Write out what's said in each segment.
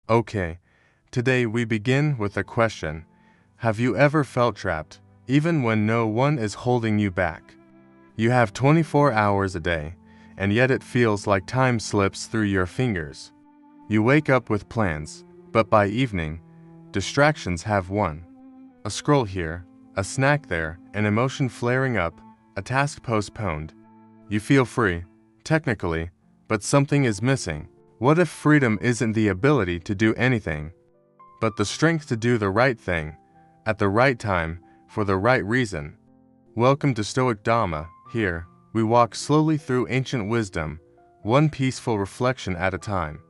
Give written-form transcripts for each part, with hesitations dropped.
Okay, today we begin with a question. Have you ever felt trapped, even when no one is holding you back? You have 24 hours a day, and yet it feels like time slips through your fingers. You wake up with plans, but by evening, distractions have won. A scroll here, a snack there, an emotion flaring up, a task postponed. You feel free, technically, but something is missing. What if freedom isn't the ability to do anything, but the strength to do the right thing, at the right time, for the right reason? Welcome to Stoic Dharma. Here, we walk slowly through ancient wisdom, one peaceful reflection at a time.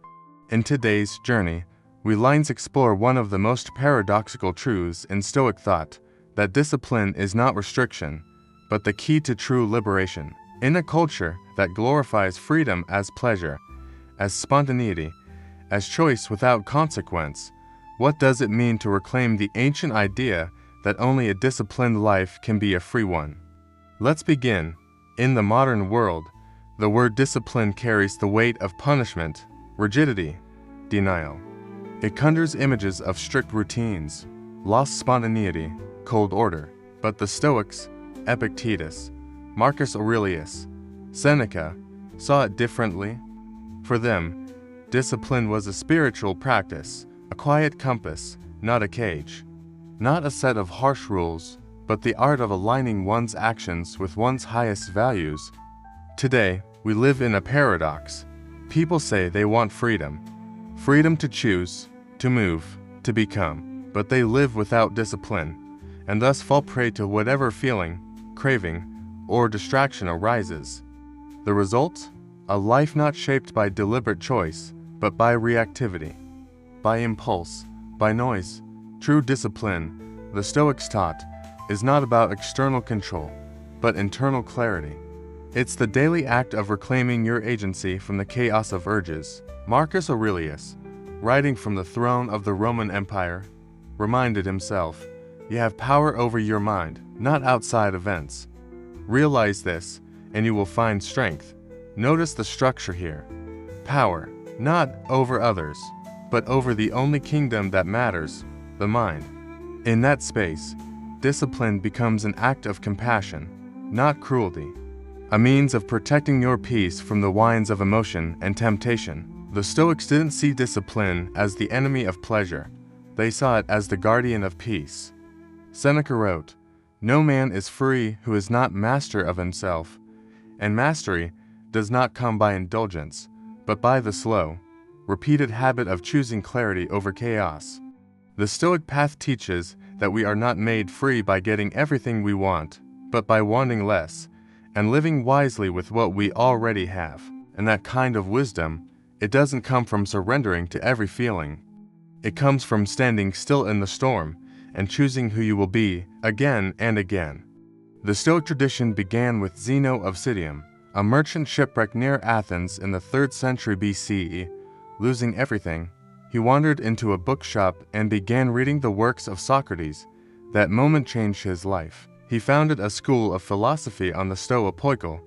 In today's journey, we lines explore one of the most paradoxical truths in Stoic thought, that discipline is not restriction, but the key to true liberation. In a culture that glorifies freedom as pleasure, as spontaneity, as choice without consequence, what does it mean to reclaim the ancient idea that only a disciplined life can be a free one? Let's begin. In the modern world, the word discipline carries the weight of punishment, rigidity, denial. It conjures images of strict routines, lost spontaneity, cold order. But the Stoics, Epictetus, Marcus Aurelius, Seneca, saw it differently. For them, discipline was a spiritual practice, a quiet compass, not a cage. Not a set of harsh rules, but the art of aligning one's actions with one's highest values. Today, we live in a paradox. People say they want freedom. Freedom to choose, to move, to become, but they live without discipline, and thus fall prey to whatever feeling, craving, or distraction arises. The result? A life not shaped by deliberate choice, but by reactivity, by impulse, by noise. True discipline, the Stoics taught, is not about external control, but internal clarity. It's the daily act of reclaiming your agency from the chaos of urges. Marcus Aurelius, writing from the throne of the Roman Empire, reminded himself, "You have power over your mind, not outside events. Realize this, and you will find strength." Notice the structure here. Power, not over others, but over the only kingdom that matters, the mind. In that space, discipline becomes an act of compassion, not cruelty, a means of protecting your peace from the winds of emotion and temptation. The Stoics didn't see discipline as the enemy of pleasure. They saw it as the guardian of peace. Seneca wrote, "No man is free who is not master of himself, and mastery does not come by indulgence, but by the slow, repeated habit of choosing clarity over chaos." The Stoic path teaches that we are not made free by getting everything we want, but by wanting less, and living wisely with what we already have. And that kind of wisdom, it doesn't come from surrendering to every feeling. It comes from standing still in the storm, and choosing who you will be, again and again. The Stoic tradition began with Zeno of Citium, a merchant shipwrecked near Athens in the 3rd century BCE. Losing everything, he wandered into a bookshop and began reading the works of Socrates. That moment changed his life. He founded a school of philosophy on the Stoa Poikile,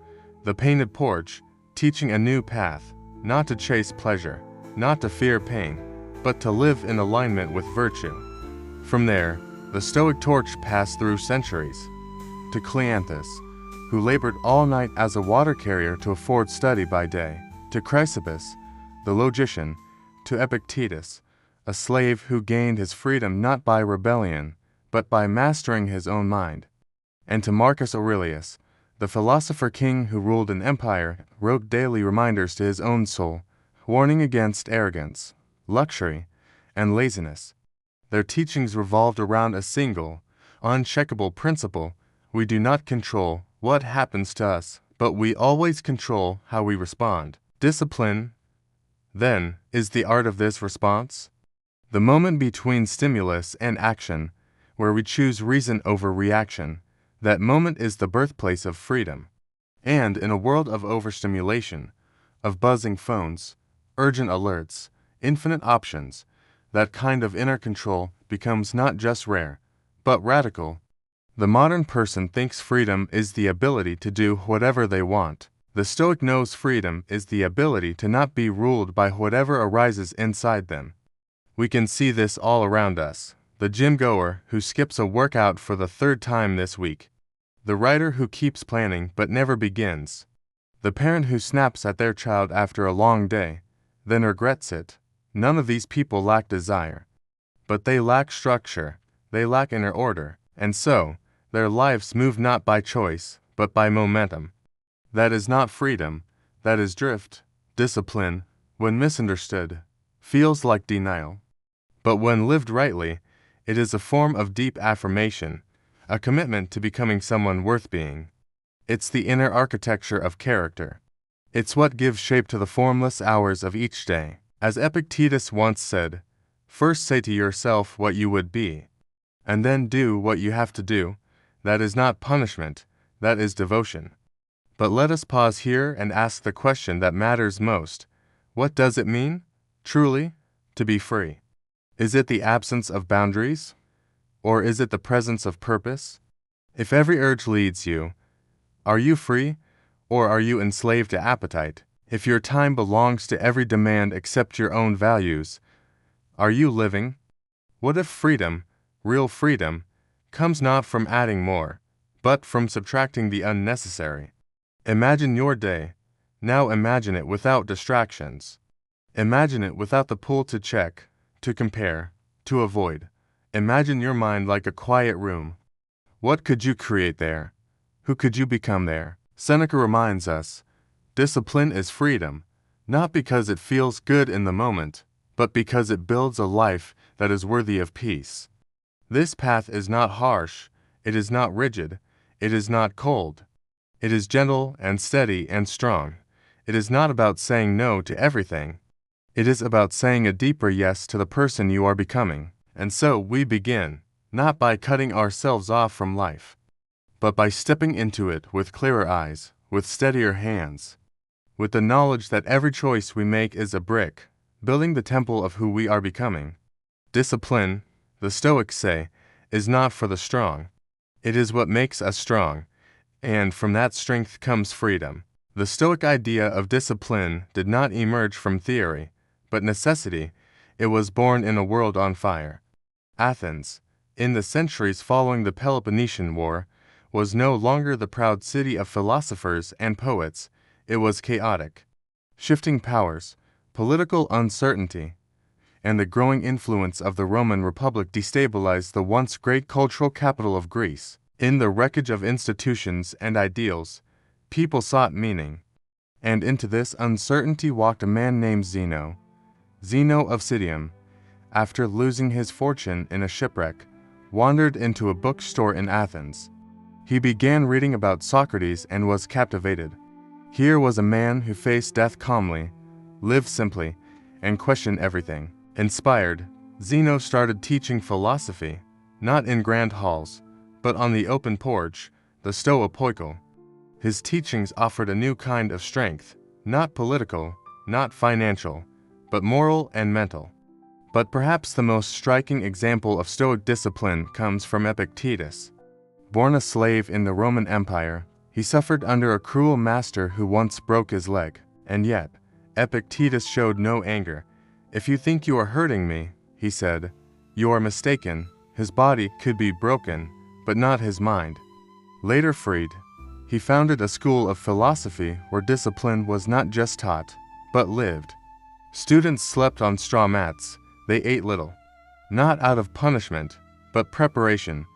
the painted porch, teaching a new path, not to chase pleasure, not to fear pain, but to live in alignment with virtue. From there, the Stoic torch passed through centuries, to Cleanthes, who labored all night as a water carrier to afford study by day, to Chrysippus, the logician, to Epictetus, a slave who gained his freedom not by rebellion, but by mastering his own mind, and to Marcus Aurelius, the philosopher king who ruled an empire, wrote daily reminders to his own soul, warning against arrogance, luxury, and laziness. Their teachings revolved around a single, uncheckable principle: we do not control what happens to us, but we always control how we respond. Discipline, then, is the art of this response. The moment between stimulus and action, where we choose reason over reaction, that moment is the birthplace of freedom. And in a world of overstimulation, of buzzing phones, urgent alerts, infinite options, that kind of inner control becomes not just rare, but radical. The modern person thinks freedom is the ability to do whatever they want. The Stoic knows freedom is the ability to not be ruled by whatever arises inside them. We can see this all around us. The gym goer who skips a workout for the third time this week. The writer who keeps planning but never begins. The parent who snaps at their child after a long day, then regrets it. None of these people lack desire. But they lack structure, they lack inner order, and so, their lives move not by choice, but by momentum. That is not freedom, that is drift. Discipline, when misunderstood, feels like denial. But when lived rightly, it is a form of deep affirmation, a commitment to becoming someone worth being. It's the inner architecture of character. It's what gives shape to the formless hours of each day. As Epictetus once said, first say to yourself what you would be, and then do what you have to do. That is not punishment, that is devotion. But let us pause here and ask the question that matters most. What does it mean, truly, to be free? Is it the absence of boundaries? Or is it the presence of purpose? If every urge leads you, are you free, or are you enslaved to appetite? If your time belongs to every demand except your own values, are you living? What if freedom, real freedom, comes not from adding more, but from subtracting the unnecessary? Imagine your day. Now imagine it without distractions. Imagine it without the pull to check, to compare, to avoid. Imagine your mind like a quiet room. What could you create there? Who could you become there? Seneca reminds us, discipline is freedom, not because it feels good in the moment, but because it builds a life that is worthy of peace. This path is not harsh, it is not rigid, it is not cold. It is gentle and steady and strong. It is not about saying no to everything. It is about saying a deeper yes to the person you are becoming. And so we begin, not by cutting ourselves off from life, but by stepping into it with clearer eyes, with steadier hands, with the knowledge that every choice we make is a brick, building the temple of who we are becoming. Discipline, the Stoics say, is not for the strong. It is what makes us strong, and from that strength comes freedom. The Stoic idea of discipline did not emerge from theory, but necessity. It was born in a world on fire. Athens, in the centuries following the Peloponnesian War, was no longer the proud city of philosophers and poets. It was chaotic. Shifting powers, political uncertainty, and the growing influence of the Roman Republic destabilized the once great cultural capital of Greece. In the wreckage of institutions and ideals, people sought meaning. And into this uncertainty walked a man named Zeno. Zeno of Citium, after losing his fortune in a shipwreck, wandered into a bookstore in Athens. He began reading about Socrates and was captivated. Here was a man who faced death calmly, lived simply, and questioned everything. Inspired, Zeno started teaching philosophy, not in grand halls, but on the open porch, the Stoa. His teachings offered a new kind of strength, not political, not financial, but moral and mental. But perhaps the most striking example of Stoic discipline comes from Epictetus. Born a slave in the Roman Empire, he suffered under a cruel master who once broke his leg. And yet, Epictetus showed no anger. "If you think you are hurting me," he said, "you are mistaken." His body could be broken, but not his mind. Later freed, he founded a school of philosophy where discipline was not just taught, but lived. Students slept on straw mats, they ate little. Not out of punishment, but preparation,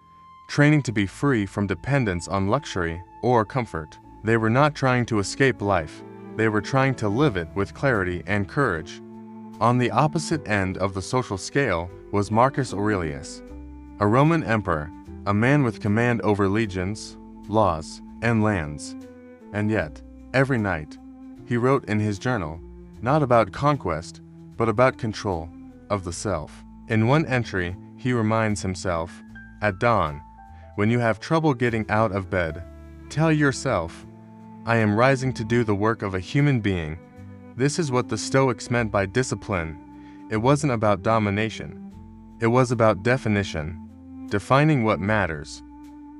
training to be free from dependence on luxury or comfort. They were not trying to escape life, they were trying to live it with clarity and courage. On the opposite end of the social scale was Marcus Aurelius, a Roman emperor, a man with command over legions, laws, and lands. And yet, every night, he wrote in his journal, not about conquest, but about control of the self. In one entry, he reminds himself, "At dawn, when you have trouble getting out of bed, tell yourself, 'I am rising to do the work of a human being.'" This is what the Stoics meant by discipline. It wasn't about domination. It was about definition, defining what matters,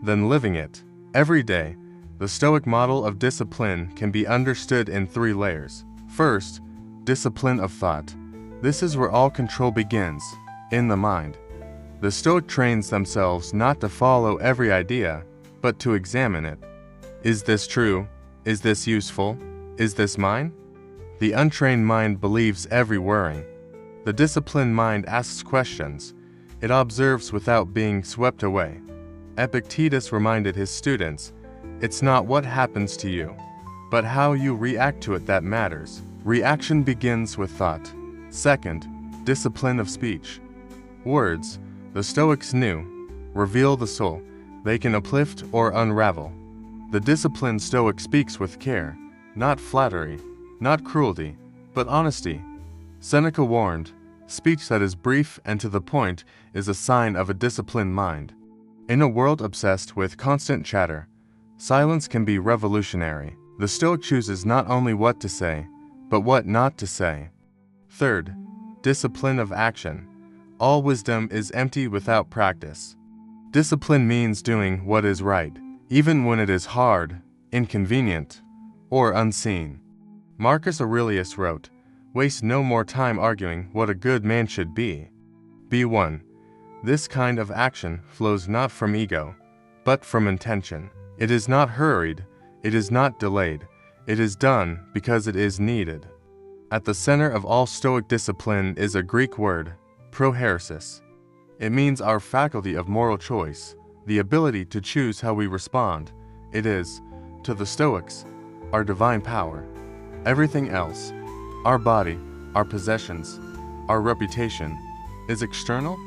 then living it. Every day, the Stoic model of discipline can be understood in 3 layers. First, discipline of thought. This is where all control begins, in the mind. The Stoic trains themselves not to follow every idea, but to examine it. Is this true? Is this useful? Is this mine? The untrained mind believes every worry. The disciplined mind asks questions. It observes without being swept away. Epictetus reminded his students, it's not what happens to you, but how you react to it that matters. Reaction begins with thought. Second, discipline of speech. Words, the Stoics knew, reveal the soul. They can uplift or unravel. The disciplined Stoic speaks with care, not flattery, not cruelty, but honesty. Seneca warned, speech that is brief and to the point is a sign of a disciplined mind. In a world obsessed with constant chatter, silence can be revolutionary. The Stoic chooses not only what to say, but what not to say. Third, discipline of action. All wisdom is empty without practice. Discipline means doing what is right, even when it is hard, inconvenient, or unseen. Marcus Aurelius wrote, waste no more time arguing what a good man should be. B1. This kind of action flows not from ego, but from intention. It is not hurried, it is not delayed, it is done because it is needed. At the center of all Stoic discipline is a Greek word, prohairesis. It means our faculty of moral choice, the ability to choose how we respond. It is, to the Stoics, our divine power. Everything else, our body, our possessions, our reputation, is external,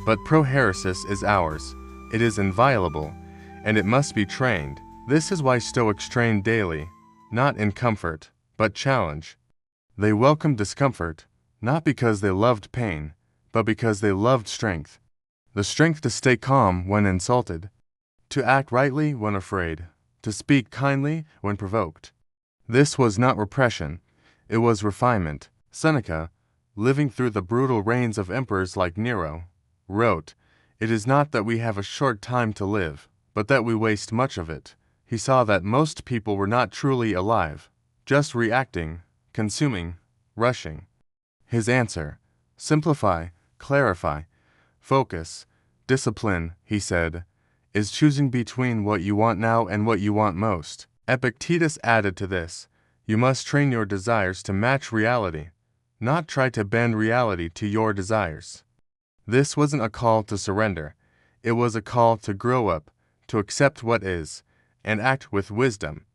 but prohairesis is ours. It is inviolable, and it must be trained. This is why Stoics train daily, not in comfort, but challenge. They welcome discomfort, not because they loved pain, but because they loved strength. The strength to stay calm when insulted, to act rightly when afraid, to speak kindly when provoked. This was not repression, it was refinement. Seneca, living through the brutal reigns of emperors like Nero, wrote, it is not that we have a short time to live, but that we waste much of it. He saw that most people were not truly alive, just reacting, consuming, rushing. His answer, simplify, clarify, focus, discipline, he said, is choosing between what you want now and what you want most. Epictetus added to this, you must train your desires to match reality, not try to bend reality to your desires. This wasn't a call to surrender, it was a call to grow up, to accept what is, and act with wisdom.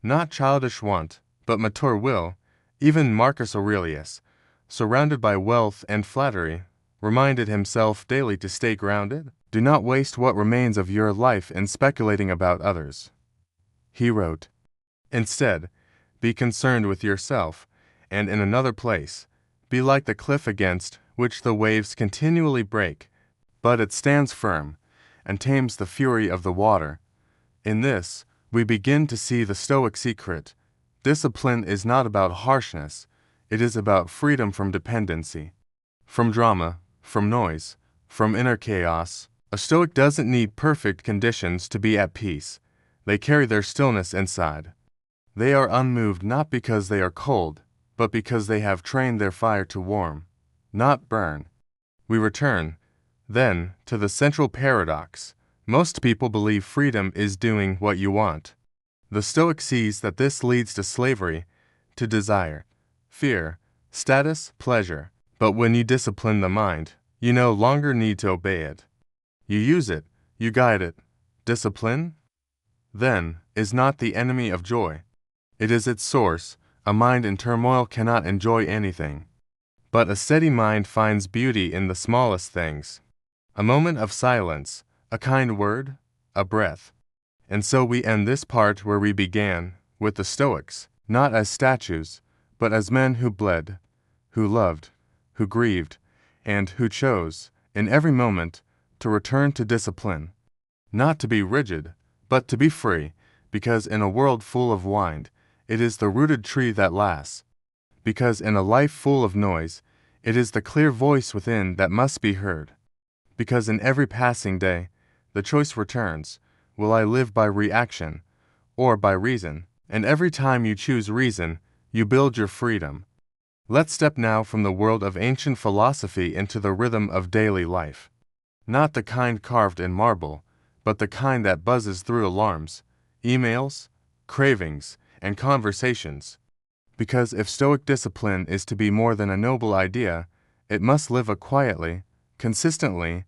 Not childish want, but mature will. Even Marcus Aurelius, surrounded by wealth and flattery, reminded himself daily to stay grounded. Do not waste what remains of your life in speculating about others. He wrote, instead, be concerned with yourself, and in another place, be like the cliff against which the waves continually break, but it stands firm, and tames the fury of the water. In this, we begin to see the Stoic secret. Discipline is not about harshness, it is about freedom from dependency, from drama, from noise, from inner chaos. A Stoic doesn't need perfect conditions to be at peace. They carry their stillness inside. They are unmoved not because they are cold, but because they have trained their fire to warm, not burn. We return, then, to the central paradox. Most people believe freedom is doing what you want. The Stoic sees that this leads to slavery, to desire, fear, status, pleasure. But when you discipline the mind, you no longer need to obey it. You use it, you guide it. Discipline, then, is not the enemy of joy. It is its source. A mind in turmoil cannot enjoy anything. But a steady mind finds beauty in the smallest things. A moment of silence, a kind word, a breath. And so we end this part where we began, with the Stoics, not as statues, but as men who bled, who loved, who grieved, and who chose, in every moment, to return to discipline. Not to be rigid, but to be free, because in a world full of wind, it is the rooted tree that lasts. Because in a life full of noise, it is the clear voice within that must be heard. Because in every passing day, the choice returns, will I live by reaction, or by reason? And every time you choose reason, you build your freedom. Let's step now from the world of ancient philosophy into the rhythm of daily life. Not the kind carved in marble, but the kind that buzzes through alarms, emails, cravings, and conversations. Because if Stoic discipline is to be more than a noble idea, it must live quietly, consistently,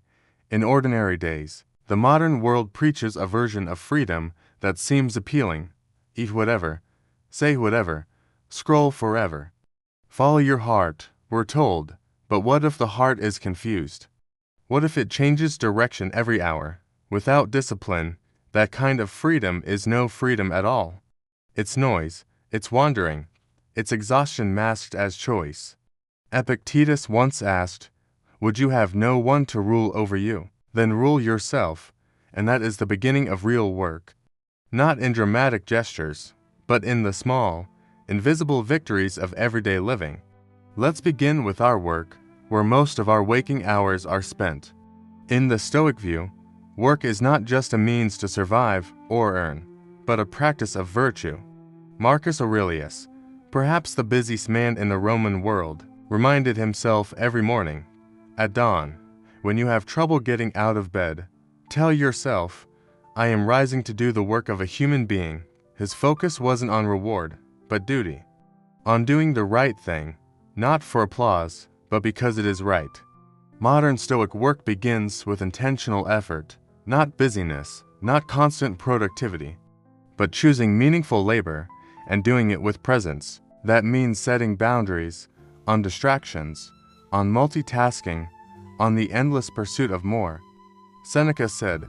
in ordinary days. The modern world preaches a version of freedom that seems appealing. Eat whatever, say whatever, scroll forever. Follow your heart, we're told, but what if the heart is confused? What if it changes direction every hour? Without discipline, that kind of freedom is no freedom at all. It's noise, it's wandering, it's exhaustion masked as choice. Epictetus once asked, "Would you have no one to rule over you? Then rule yourself," and that is the beginning of real work. Not in dramatic gestures, but in the small, invisible victories of everyday living. Let's begin with our work, where most of our waking hours are spent. In the Stoic view, work is not just a means to survive or earn, but a practice of virtue. Marcus Aurelius, perhaps the busiest man in the Roman world, reminded himself every morning, at dawn, when you have trouble getting out of bed, tell yourself, "I am rising to do the work of a human being." His focus wasn't on reward, but duty. On doing the right thing, not for applause, but because it is right. Modern Stoic work begins with intentional effort, not busyness, not constant productivity, but choosing meaningful labor and doing it with presence. That means setting boundaries on distractions, on multitasking, on the endless pursuit of more. Seneca said,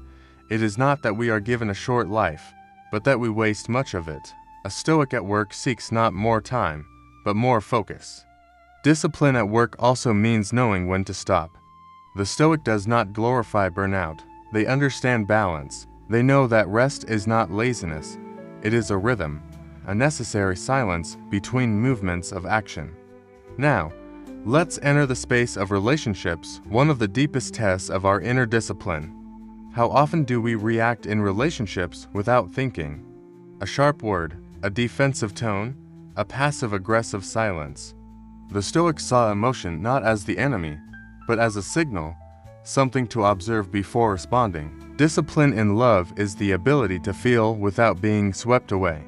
"It is not that we are given a short life, but that we waste much of it." A Stoic at work seeks not more time, but more focus. Discipline at work also means knowing when to stop. The Stoic does not glorify burnout. They understand balance. They know that rest is not laziness. It is a rhythm, a necessary silence between movements of action. Now, let's enter the space of relationships, one of the deepest tests of our inner discipline. How often do we react in relationships without thinking? A sharp word, a defensive tone, a passive-aggressive silence. The Stoics saw emotion not as the enemy, but as a signal, something to observe before responding. Discipline in love is the ability to feel without being swept away.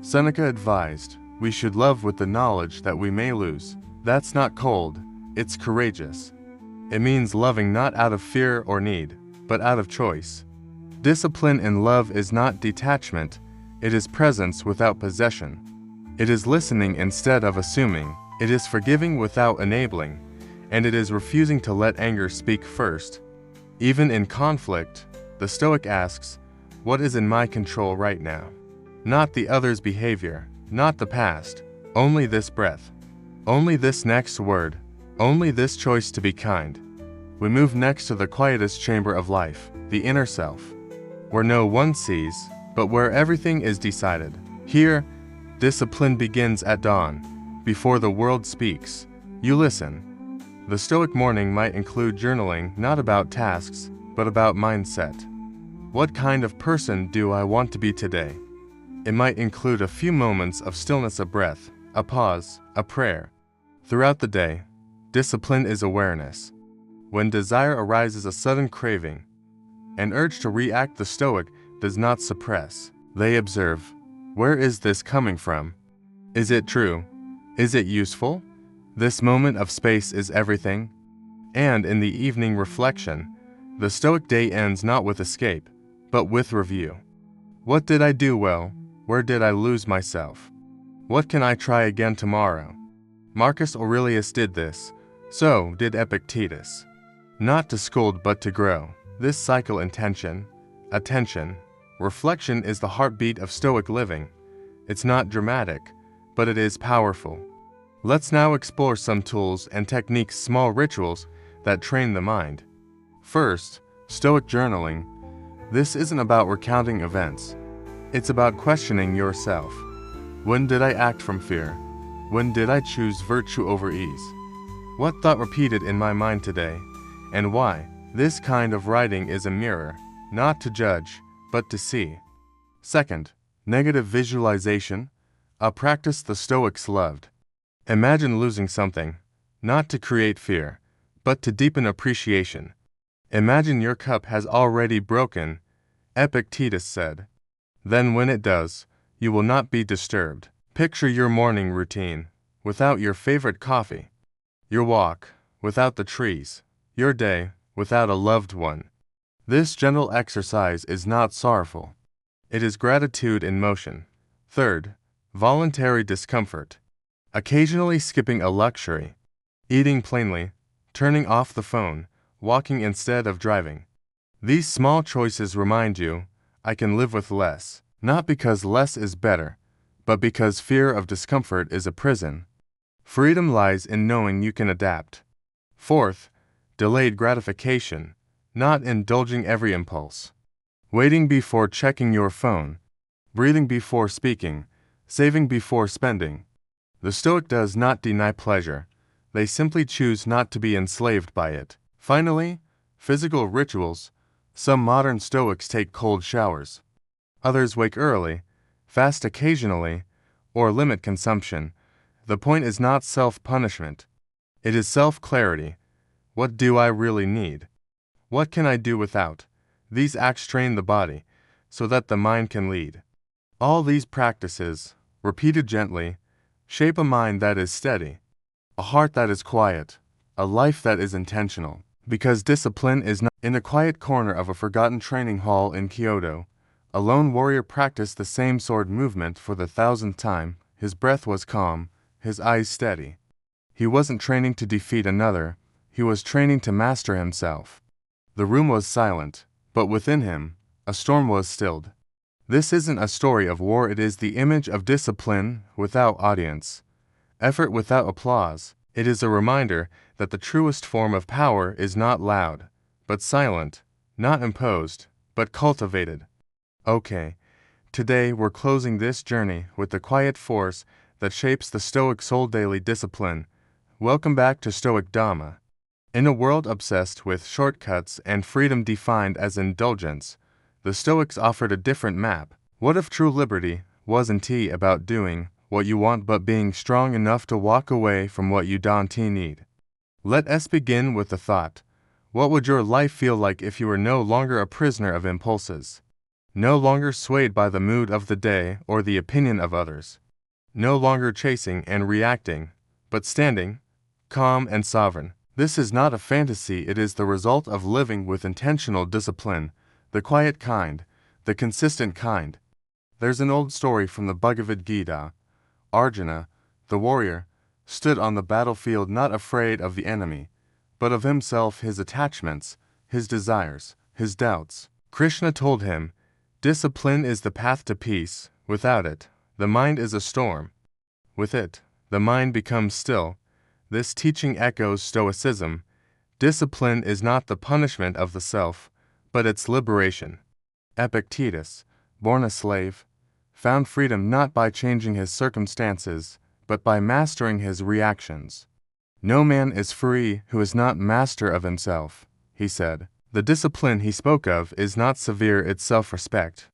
Seneca advised, "We should love with the knowledge that we may lose." That's not cold, it's courageous. It means loving not out of fear or need, but out of choice. Discipline in love is not detachment, it is presence without possession. It is listening instead of assuming, it is forgiving without enabling, and it is refusing to let anger speak first. Even in conflict, the Stoic asks, "What is in my control right now?" Not the other's behavior, not the past, only this breath. Only this next word, only this choice to be kind. We move next to the quietest chamber of life, the inner self, where no one sees, but where everything is decided. Here, discipline begins at dawn. Before the world speaks, you listen. The Stoic morning might include journaling not about tasks, but about mindset. What kind of person do I want to be today? It might include a few moments of stillness, a breath, a pause, a prayer. Throughout the day, discipline is awareness. When desire arises, a sudden craving, an urge to react, the Stoic does not suppress. They observe, where is this coming from? Is it true? Is it useful? This moment of space is everything. And in the evening reflection, the Stoic day ends not with escape, but with review. What did I do well? Where did I lose myself? What can I try again tomorrow? Marcus Aurelius did this, so did Epictetus. Not to scold but to grow. This cycle, intention, attention, reflection, is the heartbeat of Stoic living. It's not dramatic, but it is powerful. Let's now explore some tools and techniques, small rituals that train the mind. First, Stoic journaling. This isn't about recounting events. It's about questioning yourself. When did I act from fear? When did I choose virtue over ease? What thought repeated in my mind today, and why? This kind of writing is a mirror, not to judge, but to see. Second, negative visualization, a practice the Stoics loved. Imagine losing something, not to create fear, but to deepen appreciation. Imagine your cup has already broken, Epictetus said. Then when it does, you will not be disturbed. Picture your morning routine, without your favorite coffee. Your walk, without the trees. Your day, without a loved one. This gentle exercise is not sorrowful. It is gratitude in motion. Third, voluntary discomfort. Occasionally skipping a luxury. Eating plainly, turning off the phone, walking instead of driving. These small choices remind you, I can live with less, not because less is better, but because fear of discomfort is a prison. Freedom lies in knowing you can adapt. Fourth, delayed gratification, not indulging every impulse. Waiting before checking your phone, breathing before speaking, saving before spending. The Stoic does not deny pleasure, they simply choose not to be enslaved by it. Finally, physical rituals. Some modern Stoics take cold showers. Others wake early, fast occasionally, or limit consumption. The point is not self-punishment. It is self-clarity. What do I really need? What can I do without? These acts train the body, so that the mind can lead. All these practices, repeated gently, shape a mind that is steady, a heart that is quiet, a life that is intentional. Because discipline is not in the quiet corner of a forgotten training hall in Kyoto, a lone warrior practiced the same sword movement for the 1000th time. His breath was calm, his eyes steady. He wasn't training to defeat another, he was training to master himself. The room was silent, but within him, a storm was stilled. This isn't a story of war, it is the image of discipline without audience, effort without applause. It is a reminder that the truest form of power is not loud, but silent, not imposed, but cultivated. Okay, today we're closing this journey with the quiet force that shapes the Stoic soul: daily discipline. Welcome back to Stoic Dhamma. In a world obsessed with shortcuts and freedom defined as indulgence, the Stoics offered a different map. What if true liberty wasn't about doing what you want but being strong enough to walk away from what you don't need? Let us begin with the thought. What would your life feel like if you were no longer a prisoner of impulses? No longer swayed by the mood of the day or the opinion of others? No longer chasing and reacting, but standing, calm and sovereign? This is not a fantasy, it is the result of living with intentional discipline, the quiet kind, the consistent kind. There's an old story from the Bhagavad Gita. Arjuna, the warrior, stood on the battlefield not afraid of the enemy, but of himself, his attachments, his desires, his doubts. Krishna told him, discipline is the path to peace. Without it, the mind is a storm. With it, the mind becomes still. This teaching echoes Stoicism. Discipline is not the punishment of the self, but its liberation. Epictetus, born a slave, found freedom not by changing his circumstances, but by mastering his reactions. No man is free who is not master of himself, he said. The discipline he spoke of is not severe, it's self-respect.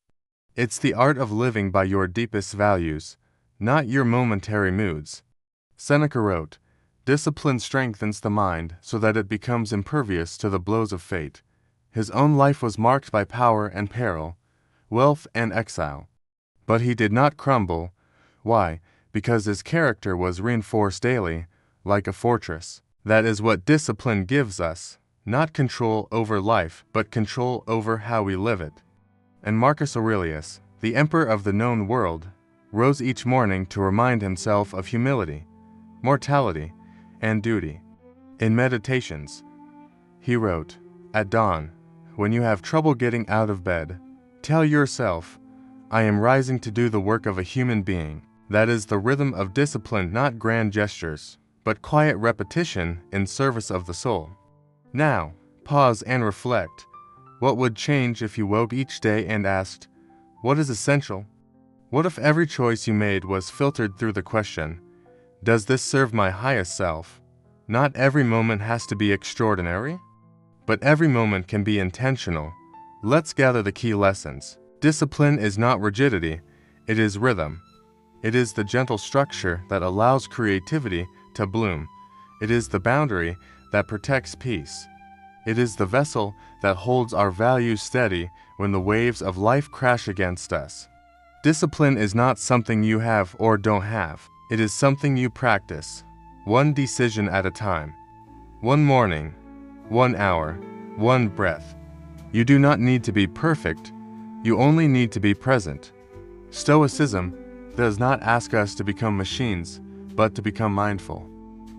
It's the art of living by your deepest values, not your momentary moods. Seneca wrote, discipline strengthens the mind so that it becomes impervious to the blows of fate. His own life was marked by power and peril, wealth and exile. But he did not crumble. Why? Because his character was reinforced daily, like a fortress. That is what discipline gives us, not control over life, but control over how we live it. And Marcus Aurelius, the emperor of the known world, rose each morning to remind himself of humility, mortality, and duty. In Meditations, he wrote, at dawn, when you have trouble getting out of bed, tell yourself, I am rising to do the work of a human being. That is the rhythm of discipline, not grand gestures, but quiet repetition in service of the soul. Now, pause and reflect. What would change if you woke each day and asked, what is essential? What if every choice you made was filtered through the question, does this serve my highest self? Not every moment has to be extraordinary, but every moment can be intentional. Let's gather the key lessons. Discipline is not rigidity, it is rhythm. It is the gentle structure that allows creativity to bloom. It is the boundary that protects peace. It is the vessel that holds our values steady when the waves of life crash against us. Discipline is not something you have or don't have. It is something you practice, one decision at a time. One morning, 1 hour, one breath. You do not need to be perfect. You only need to be present. Stoicism does not ask us to become machines, but to become mindful.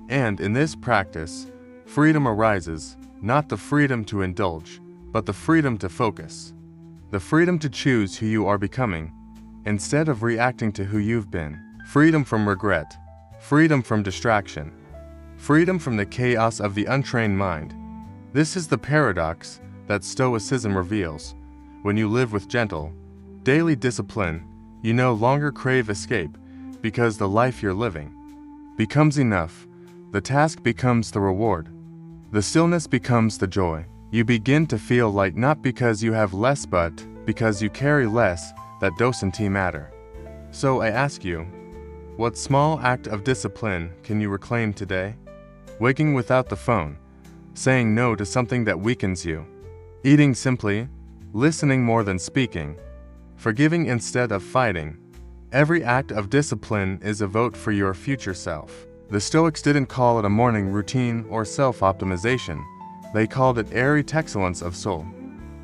And in this practice, freedom arises, not the freedom to indulge, but the freedom to focus. The freedom to choose who you are becoming, instead of reacting to who you've been. Freedom from regret. Freedom from distraction. Freedom from the chaos of the untrained mind. This is the paradox that Stoicism reveals. When you live with gentle, daily discipline, you no longer crave escape, because the life you're living becomes enough. The task becomes the reward. The stillness becomes the joy. You begin to feel light not because you have less but because you carry less that doesn't matter. So I ask you, what small act of discipline can you reclaim today? Waking without the phone, saying no to something that weakens you, eating simply, listening more than speaking, forgiving instead of fighting. Every act of discipline is a vote for your future self. The Stoics didn't call it a morning routine or self-optimization. They called it erect excellence of soul.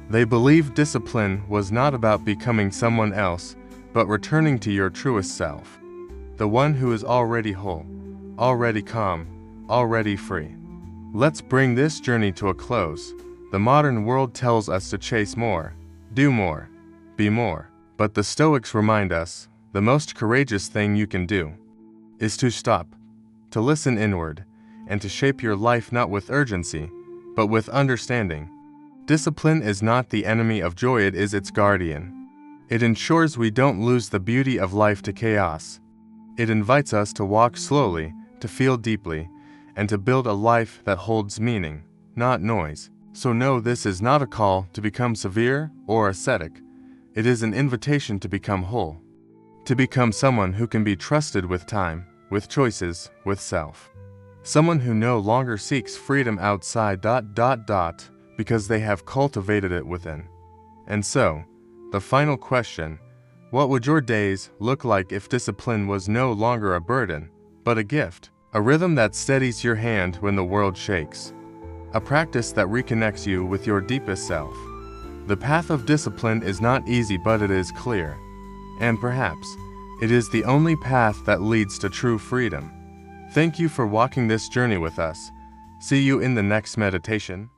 They believed discipline was not about becoming someone else, but returning to your truest self. The one who is already whole, already calm, already free. Let's bring this journey to a close. The modern world tells us to chase more, do more, be more. But the Stoics remind us, the most courageous thing you can do is to stop, to listen inward, and to shape your life not with urgency, but with understanding. Discipline is not the enemy of joy, it is its guardian. It ensures we don't lose the beauty of life to chaos. It invites us to walk slowly, to feel deeply, and to build a life that holds meaning, not noise. So no, this is not a call to become severe or ascetic. It is an invitation to become whole. To become someone who can be trusted with time, with choices, with self. Someone who no longer seeks freedom outside ... because they have cultivated it within. And so, the final question, what would your days look like if discipline was no longer a burden, but a gift? A rhythm that steadies your hand when the world shakes. A practice that reconnects you with your deepest self. The path of discipline is not easy, but it is clear. And perhaps, it is the only path that leads to true freedom. Thank you for walking this journey with us. See you in the next meditation.